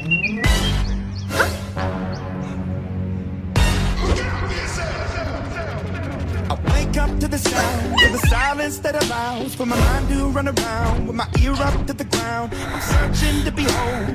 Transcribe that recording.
I wake up to the sound of the silence that allows for my mind to run around with my ear up to the ground. I'm searching to behold